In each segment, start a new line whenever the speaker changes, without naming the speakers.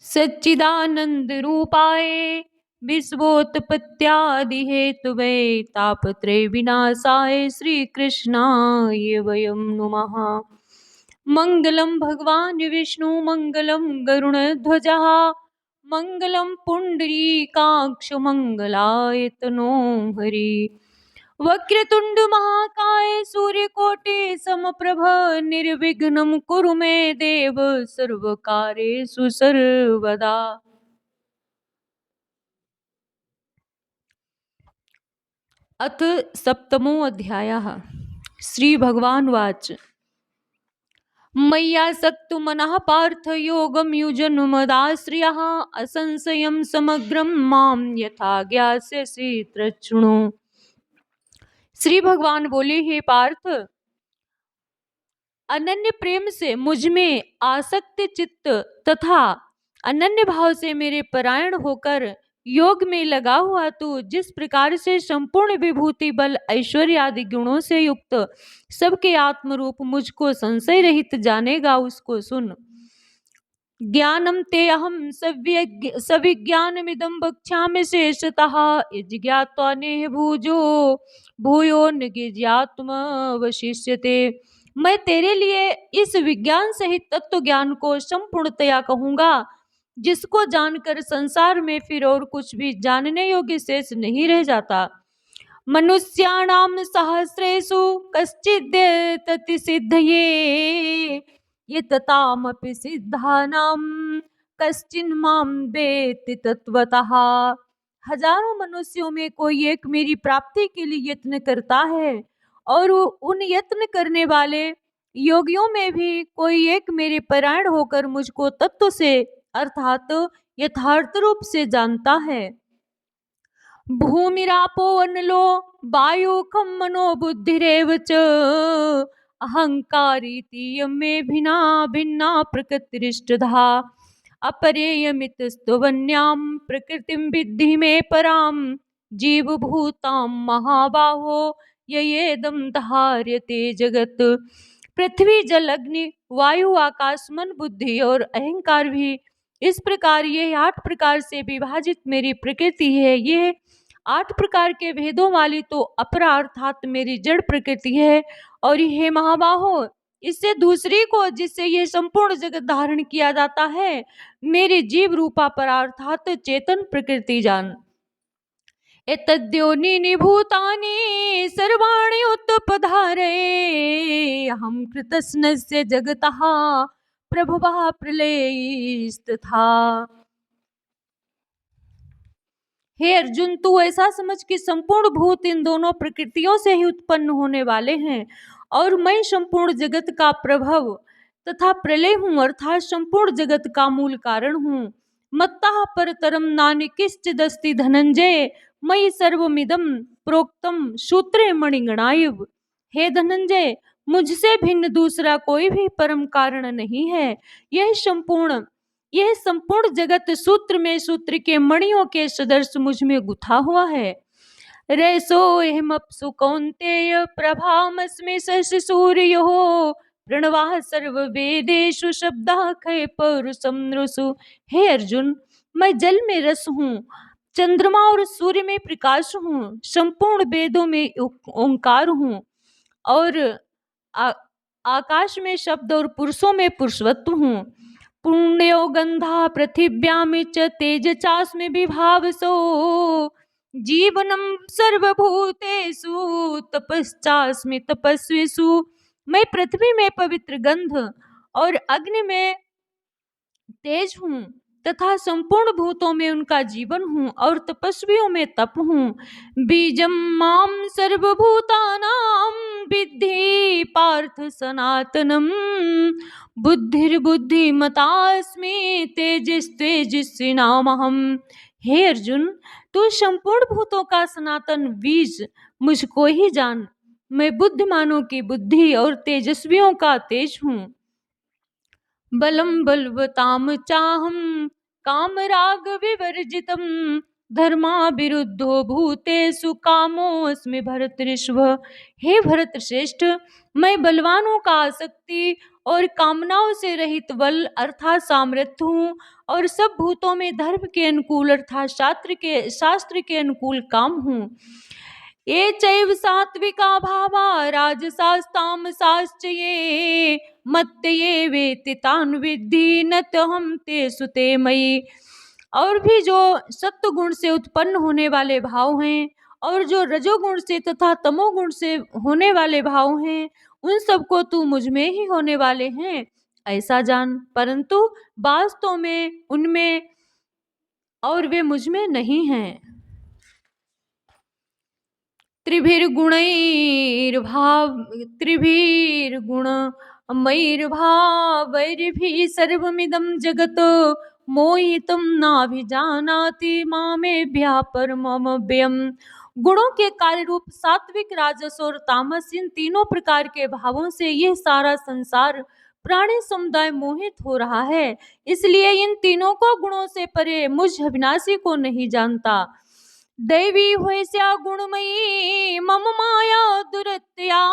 सच्चिदानंद रूपाय विश्वोत्पत्त्यादि Hathaway तापत्रय विनाशाय श्री कृष्णाय वयं नुमः। मंगलम भगवान विष्णु मंगलम गरुणध्वज मंगलम पुंडरीकाक्ष मंगलायतनो हरि। वक्रतुंड महाकाय सूर्यकोटि समप्रभ निर्विघ्नं कुरु मे देव सर्वकार्येषु सर्वदा। अथ सप्तमो अध्यायः। श्री भगवान वाच मय्यासक्तो मनः पार्थ योगं युजन्मदाश्रयः असंशयं समग्रं मां यथा ज्ञास्यसि तच्छृणु। श्री भगवान बोले, हे पार्थ, अनन्य प्रेम से मुझ में आसक्त चित्त तथा अनन्य भाव से मेरे परायण होकर योग में लगा हुआ तू जिस प्रकार से संपूर्ण विभूति बल ऐश्वर्य आदि गुणों से युक्त सबके आत्मरूप मुझको संशय रहित जानेगा, उसको सुन। ज्ञानम ते अहम सविज्ञानमिदं वक्ष्यामि शेषतः यज्ञात्वा नेह भूजो भूयो निज्ञात्मवशिष्यते। मैं तेरे लिए इस विज्ञान सहित तत्व ज्ञान को संपूर्णतया कहूंगा जिसको जानकर संसार में फिर और कुछ भी जानने योग्य शेष नहीं रह जाता। मनुष्याणाम सहस्रेषु कश्चिदेतति सिद्धये ये ततामपि सिद्धानां कश्चिन् मां वेत्ति तत्वतः। हजारों मनुष्यों में कोई एक मेरी प्राप्ति के लिए यत्न करता है और उन यत्न करने वाले योगियों में भी कोई एक मेरे परायण होकर मुझको तत्व से अर्थात यथार्थ रूप से जानता है। भूमिरापो अनलो वायु खम मनो बुद्धिरेव च अहंकारीति यमे भिन्ना भिन्ना प्रकृतिरिष्टधा अपरेयमित स्तुवन्यां प्रकृतिं विद्धि में परां जीवभूतां महाबाहो येदं धार्यते जगत। पृथ्वी जल अग्नि वायु आकाश मन बुद्धि और अहंकार भी इस प्रकार ये 8 प्रकार से विभाजित मेरी प्रकृति है। ये 8 प्रकार के भेदों वाली तो अपरा अर्थात मेरी जड़ प्रकृति है। और ये महाबाहो, इससे दूसरी को जिससे ये संपूर्ण जगत धारण किया जाता है मेरी जीव रूपा परा अर्थात चेतन प्रकृति जान। एतद्योनीनि भूतानि सर्वाणि उत्पधारे अहं कृतस्नस्य जगतः प्रभवः प्रलयस्तथा। हे अर्जुन, तू ऐसा समझ कि संपूर्ण भूत इन दोनों प्रकृतियों से ही उत्पन्न होने वाले हैं और मैं संपूर्ण जगत का प्रभव तथा प्रलय हूँ अर्थात संपूर्ण जगत का मूल कारण हूँ। मत्तः परतरम नान्य किंचिदस्ति धनंजय मयि सर्वमिदं प्रोक्तम सूत्रे मणिगणायुव। हे धनंजय, मुझसे भिन्न दूसरा कोई भी परम कारण नहीं है। यह संपूर्ण जगत सूत्र में सूत्र के मणियों के सदृश मुझ में गुथा हुआ है। रैसो एहमप्सु कौन्तेय प्रभामस्मि शशि सूर्यो प्रणवाः सर्ववेदेषु शब्दः खय पौरुषं नृषु। हे अर्जुन, मैं जल में रस हूँ, चंद्रमा और सूर्य में प्रकाश हूँ, संपूर्ण वेदों में ओंकार हूँ और आकाश में शब्द और पुरुषों में पुरुषवत्व हूँ। पुण्यो गंधा पृथिव्यामि च तेज चास्मि विभावसो जीवनम सर्वभूतेषु तपश्चास्मि तपस्विषु। मैं पृथ्वी में पवित्र गंध और अग्नि में तेज हूँ तथा संपूर्ण भूतों में उनका जीवन हूँ और तपस्वियों में तप हूँ। बीजम माम सर्वभूतानां विद्धि पार्थ सनातनम बुद्धिर्बुद्धिमतास्मि तेजस्तेजस्वी नामहम। हे अर्जुन, तू संपूर्ण भूतों का सनातन बीज मुझको ही जान। मैं बुद्धिमानों की बुद्धि और तेजस्वियों का तेज हूँ। बलम बलवताम चाहम काम राग विवर्जितम धर्मा विरुद्धो भूतेषु कामोऽस्मि भरत ऋषभ। हे भरत श्रेष्ठ, मैं बलवानों का आसक्ति और कामनाओं से रहित बल अर्थात सामर्थ्य हूँ, और सब भूतों में धर्म के अनुकूल अर्थात शास्त्र के अनुकूल काम हूँ। ये चैव सात्विका भावा राजसास्तामसाश्च ये मत्तये वेति तान् विद्धि न हम ते सुते मयि। और भी जो सत्व गुण से उत्पन्न होने वाले भाव हैं और जो रजोगुण से तथा तमोगुण से होने वाले भाव हैं, उन सबको तू मुझ में ही होने वाले हैं ऐसा जान, परंतु वास्तव में उनमें और वे मुझ में नहीं हैं। त्रिभिर्गुणैर्भावैर्भावैर्भिः सर्वमिदं जगत् मोहितं नाभिजानाति मामेभ्यः परममव्ययम्। गुणों के कार्य रूप सात्विक, राजस और तामस, इन तीनों प्रकार के भावों से यह सारा संसार प्राणी समुदाय मोहित हो रहा है। इसलिए इन तीनों को गुणों से परे मुझ अविनाशी को नहीं जानता। दैवी होयस्या गुणमयी मम माया दुरत्या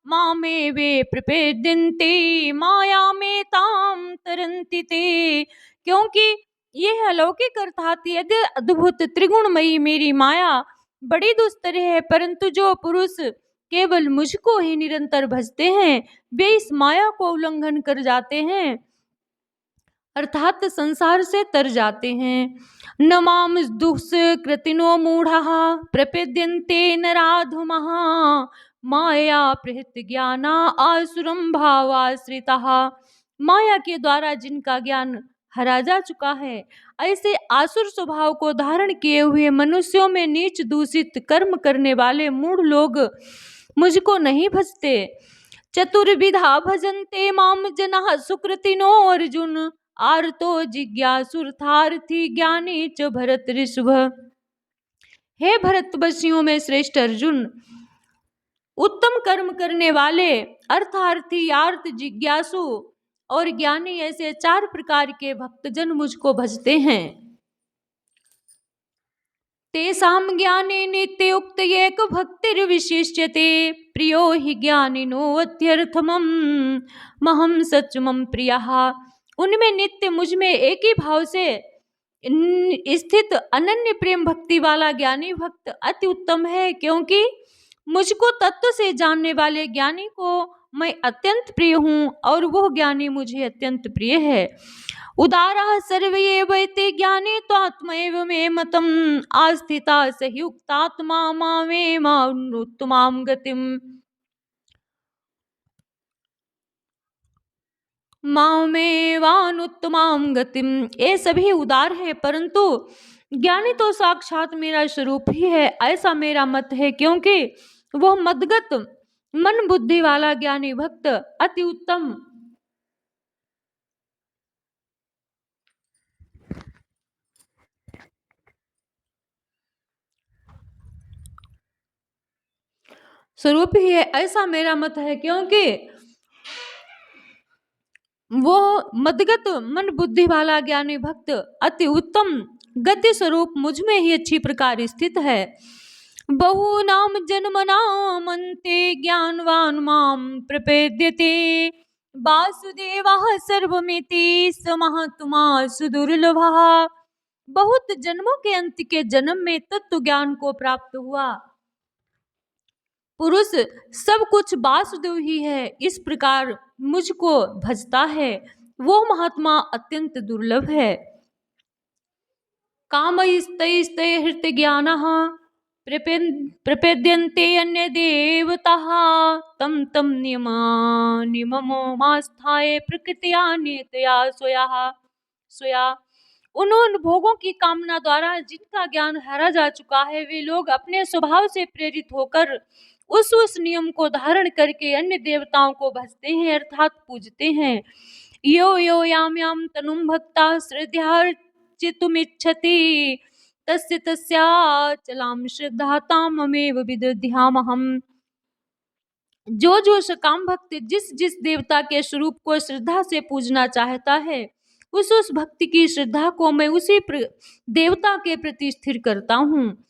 मामे वे प्रपेद्यन्ते माया में ताम तरन्ति ते। क्योंकि यह अलौकिक अर्थात यदि अद्भुत त्रिगुणमयी मेरी माया बड़ी दुस्तर है, परंतु जो पुरुष केवल मुझको ही निरंतर भजते हैं वे इस माया को उल्लंघन कर जाते हैं अर्थात संसार से तर जाते हैं। न माम दुष्कृतिनो मूढ़ः प्रपद्यन्ते नराधमः माया प्रहृत ज्ञाना आसुरम भावाश्रितः। माया के द्वारा जिनका ज्ञान हरा जा चुका है, ऐसे आसुर स्वभाव को धारण किए हुए मनुष्यों में नीच दूषित कर्म करने वाले मूढ़ लोग मुझको नहीं भजते। चतुर्विधा भजन्ते माम जनः सुकृतिनो अर्जुन आर्तो जिज्ञासुर्थार्थी ज्ञानी च भरत ऋषभ। हे भरतवशियों में श्रेष्ठ अर्जुन, उत्तम कर्म करने वाले अर्थार्थी, आर्त, जिज्ञासु और ज्ञानी ऐसे चार प्रकार के भक्तजन मुझको भजते हैं। तेषां ज्ञाने नित्युक्त एक भक्तिर्विशिष्यते प्रियो हि ज्ञानिनो अत्यर्थमं महं सचमं प्रियः। उनमें नित्य मुझ में एक ही भाव से स्थित अनन्य प्रेम भक्ति वाला ज्ञानी भक्त अति उत्तम है, क्योंकि मुझको तत्व से जानने वाले ज्ञानी को मैं अत्यंत प्रिय हूँ और वह ज्ञानी मुझे अत्यंत प्रिय है। उदारः सर्वे वैते ज्ञानी त्वात्मैव मे मतम् आस्थिता सयुक्तात्मा मामेवानुत्तमां गतिम्। मामेवानुत्तमां गतिम। ये सभी उदार है, परंतु ज्ञानी तो साक्षात मेरा स्वरूप ही है ऐसा मेरा मत है, क्योंकि वह मदगत मन बुद्धि वाला ज्ञानी भक्त अति उत्तम स्वरूप ही है ऐसा मेरा मत है, क्योंकि वो मदगत मन बुद्धि वाला ज्ञानी भक्त अति उत्तम गति स्वरूप मुझ में ही अच्छी प्रकार स्थित है। बहूनाम जन्मनामन्ते ज्ञानवान माम प्रपेद्यते वासुदेवः सर्वमिति स महात्मा सुदुर्लभः। बहुत जन्मों के अंत के जन्म में तत्व ज्ञान को प्राप्त हुआ पुरुष सब कुछ वासुदेव ही है, इस प्रकार मुझको भजता है, वो महात्मा अत्यंत दुर्लभ है। कामैस्तैस्ते हृत ज्ञानः प्रपेद्यन्ते अन्य देवताः तम तम नियममास्थाय प्रकृत्या नियतया स्वया। उन भोगों की कामना द्वारा जिनका ज्ञान हरा जा चुका है, वे लोग अपने स्वभाव से प्रेरित होकर उस नियम को धारण करके अन्य देवताओं को भजते हैं अर्थात पूजते हैं। यो यो याम याम तनुम भक्ता श्रद्धार्चितुमिच्छति तस्य तस्याचलां श्रद्धाताममेव विदध्यामहम्। जो सकाम भक्त जिस जिस देवता के स्वरूप को श्रद्धा से पूजना चाहता है, उस भक्ति की श्रद्धा को मैं उसी देवता के प्रति स्थिर करता हूँ।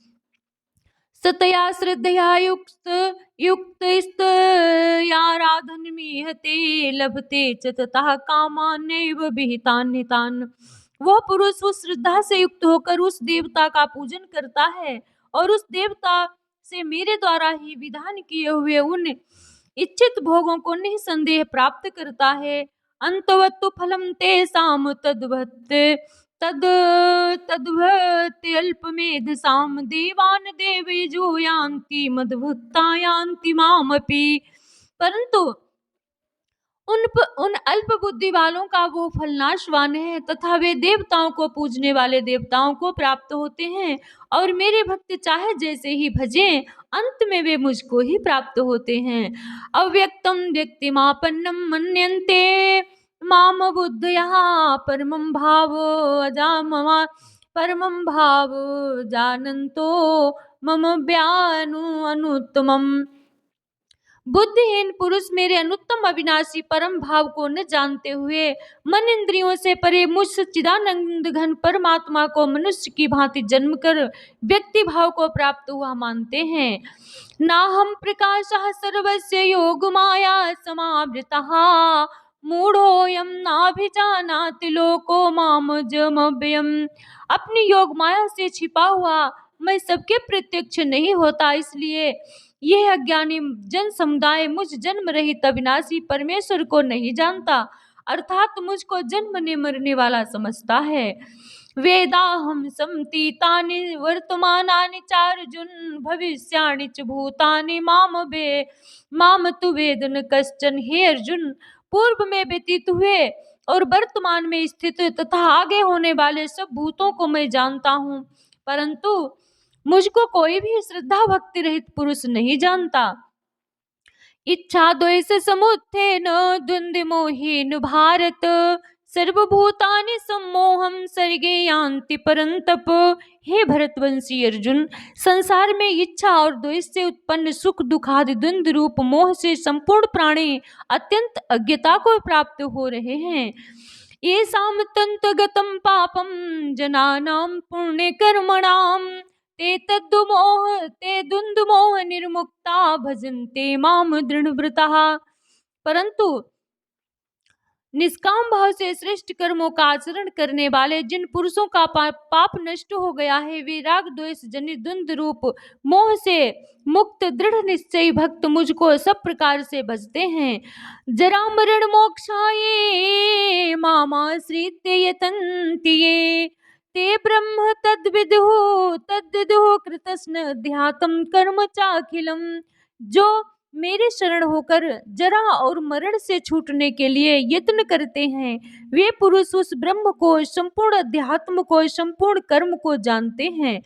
सतया श्रद्धया युक्तस्तयाराधनमीहते लभते च ततः कामान्यैव विहितान् नितान्। वह पुरुष उस श्रद्धा से युक्त होकर उस देवता का पूजन करता है और उस देवता से मेरे द्वारा ही विधान किए हुए उन इच्छित भोगों को निसंदेह प्राप्त करता है। अंतवत्तु फलम तेषां तद्भत्यल्पमेधसां देवान् देवयजो यान्ति मद्भक्ता यान्ति मामपि। परंतु उन अल्प बुद्धि वालों का वो फल नाशवान है तथा वे देवताओं को पूजने वाले देवताओं को प्राप्त होते हैं और मेरे भक्त चाहे जैसे ही भजें अंत में वे मुझको ही प्राप्त होते हैं। अव्यक्तम व्यक्तिमापन्नम मन्यन्ते माम बुद्धयः परमं भाव अजाममा परमं भाव जानन्तो मम व्यानु अनुत्तमम्। बुद्धिहीन पुरुष मेरे अनुत्तम अविनाशी परम भाव को न जानते हुए मन इंद्रियों से परे मुझ सच्चिदानंद घन परमात्मा को मनुष्य की भांति जन्म कर व्यक्ति भाव को प्राप्त हुआ मानते हैं। ना हम प्रकाशः सर्वस्य योग माया समावृतः मूढ़ोऽयं नाभिजानाति लोको मामजमव्ययम्। अपनी योग माया से छिपा हुआ मैं सबके प्रत्यक्ष नहीं होता, इसलिए यह अज्ञानी जन समुदाय मुझ जन्म रहित अविनाशी परमेश्वर को नहीं जानता, अर्थात मुझको जन्मने मरने वाला समझता है। वेदाहं समतीतानि वर्तमानानि चार्जुन भविष्याणि च भूतानि माम तु वेद न कश्चन। हे अर्जुन, पूर्व में व्यतीत हुए और वर्तमान में स्थित तथा आगे होने वाले सब भूतों को मैं जानता हूँ, परंतु मुझको कोई भी श्रद्धा भक्ति रहित पुरुष नहीं जानता। इच्छा द्वेष समुत्थेन द्वंद्व मोहेन भारत सर्वभूतानि सम्मोहम सर्गे यान्ति परंतप। हे भरतवंशी अर्जुन, संसार में इच्छा और द्वेष से उत्पन्न सुख दुख आदि द्वंद्व रूप मोह से संपूर्ण प्राणी अत्यंत अज्ञता को प्राप्त हो रहे हैं। येषां तन्तगतं पापं जनानां पुण्य कर्मणां ते द्वंद्वमोह निर्मुक्ता भजन्ते माम दृढ़व्रताः। परंतु निष्काम भाव से श्रेष्ठ कर्मों का आचरण करने वाले जिन पुरुषों का पाप नष्ट हो गया है, वे राग द्वेष जनित द्वंद्व रूप मोह से मुक्त दृढ़ निश्चयी भक्त मुझको सब प्रकार से भजते हैं। जरा मरण मोक्षाये मामाश्रित्य यतन्ति ये ते ब्रह्म तद्विदुः कृतस्न ध्यातम कर्म चाखिलम। जो मेरे शरण होकर जरा और मरण से छूटने के लिए यत्न करते हैं, वे पुरुष उस ब्रह्म को, संपूर्ण अध्यात्म को, संपूर्ण कर्म को जानते हैं।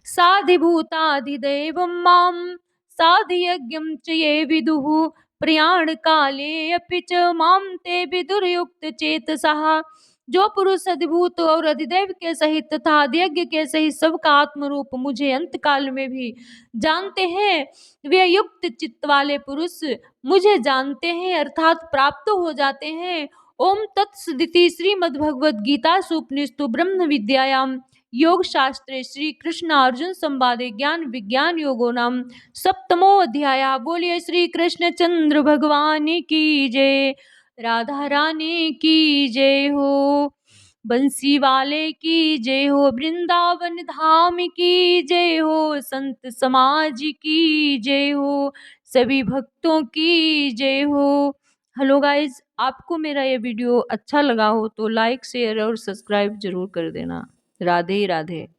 साधिभूताधिदैवं मां साधियज्ञं च ये विदुः प्रयाण काले अपि च मां ते विदुर्युक्त चेतसः। जो पुरुष अधिभूत और अधिदैव के सहित तथा अधियज्ञ के सहित सबका आत्मरूप मुझे अंत काल में भी जानते हैं, वे युक्त चित्त वाले पुरुष मुझे जानते हैं अर्थात प्राप्त हो जाते हैं। ओम तत्सदिति श्रीमद्भगवद गीता उपनिषदु ब्रह्म विद्यायाम योग शास्त्रे श्री कृष्ण अर्जुन संवादे ज्ञान विज्ञान योगो नाम सप्तमो अध्याय। बोलिए श्री कृष्ण चंद्र भगवान की जय, राधा रानी की जय हो, बंसी वाले की जय हो, वृंदावन धाम की जय हो, संत समाज की जय हो, सभी भक्तों की जय हो। हेलो गाइज, आपको मेरा ये वीडियो अच्छा लगा हो तो लाइक शेयर और सब्सक्राइब जरूर कर देना। राधे राधे।